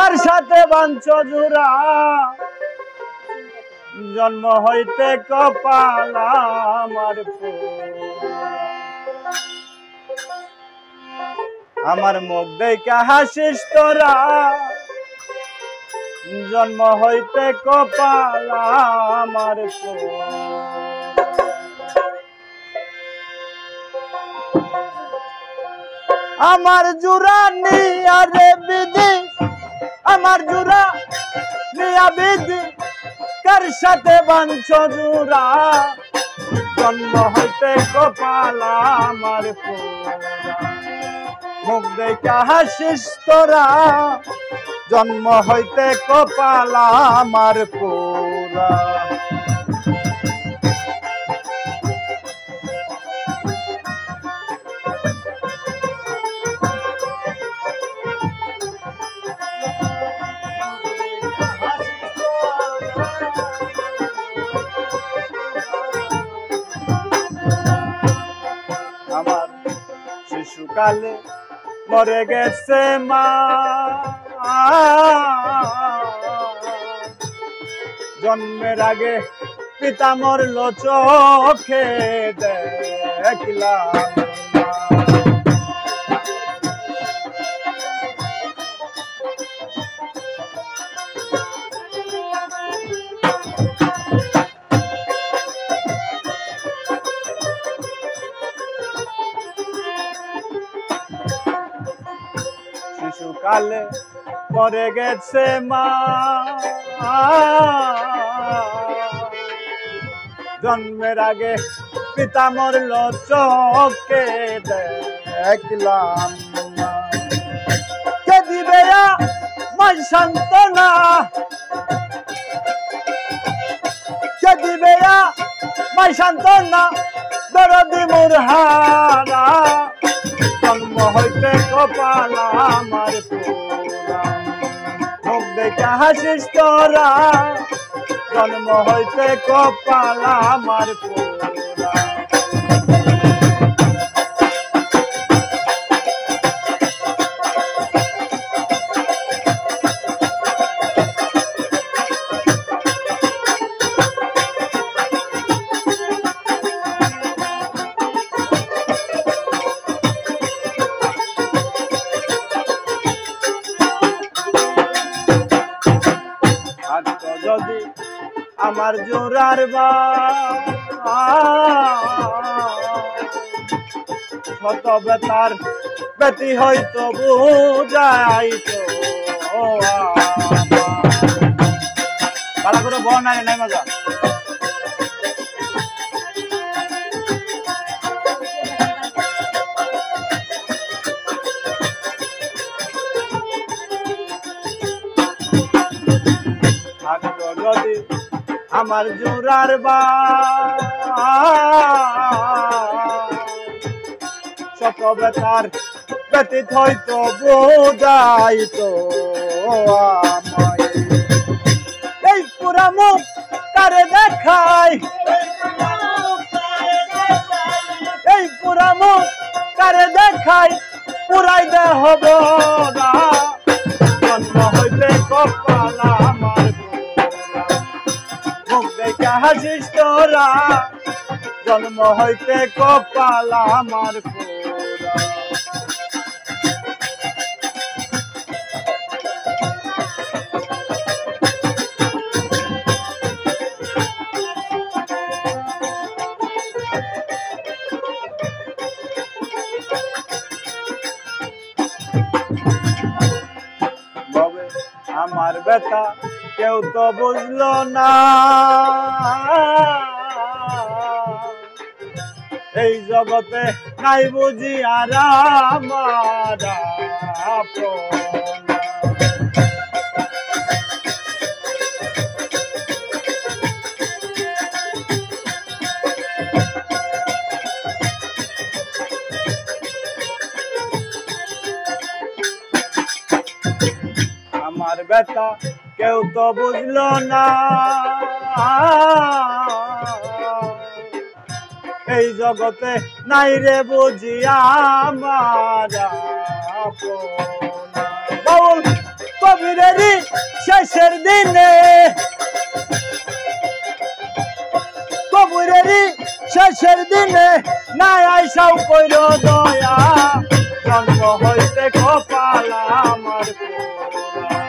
কার সাথে বাঞ্ছ জোড়া জন্ম হইতে কপাল আমার আমার মুখ দেখা হাসিস তোরা জন্ম হইতে কপাল আমার আমার জোড়া নিয়া রে বিধি আমার জোড়া নিয়া বিধি কার সাথে বাঞ্ছ জোড়া জন্ম হইতে কপাল আমার মুখ দেখা হাসিস তোরা জন্ম হইতে কপাল আমার পুরা আমার শিশুকালে মরে গেছে মা জন্মের আগে পিতা মরল চোখে দেখলাম শিশুকালে মরে গেছে মা জন্মের আগে পিতা মরল চোখে দেখলাম কে দিবে মাই সান্ত্বনা কে দিবে মাই সান্ত্বনা দরদি মোর হারা জন্ম হইতে কপাল আমার পুরা মুখ দেখা হাসিস তোরা জন্ম হইতে কপাল আমার পুরা যদি আমার জোড়ার শত বেতার বেতি হইতো বুঝাইতো ভালো করে বল নাই নাই মজা যদি আমার জোড়ার শত বেতার ব্যতীত হইতো বোঝাইতো এই পুরা মুখ কারে দেখাই এই পুরা মুখ কারে দেখাই পুরাই দে হব না জন্ম হইতে কপাল আমার হাসিস তোরা জন্ম হইতে কপাল আমার পুরা বাবে আমার ব্যথা কেউ তো বুঝলো না এই জগতে নাই বুঝি আর আমার আমার ব্যথা কেউ তো বুঝলো না এই জগতে নাই রে বুঝি আমার বাউল কবিরেরই শেষের দিনে কবিরেরই শেষের দিনে না আইসাও কইর দয়া জন্ম হইতে কপাল আমার পোড়া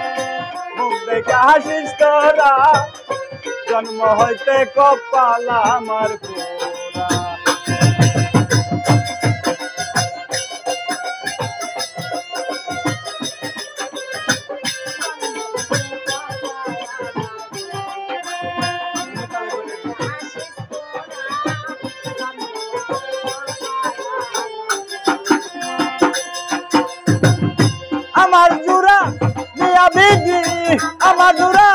মুখ দেখে হাসিস তোরা জন্ম হইতে কপাল আমার পোড়া আমার জুরা মিয়া বিধি আমার জুরা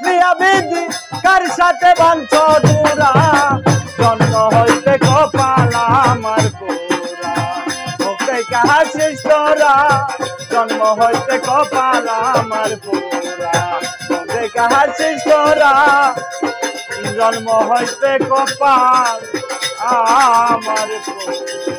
মিয়া বিধি কার সাথে বাঞ্ছ জুরা জন্ম হইতে কপাল আমার পোড়া মুখ দেখে হাসিস তোরা জন্ম হইতে কপাল আমার পোড়া মুখ দেখে হাসিস তোরা জন্ম হইতে কপাল আমার পোড়া।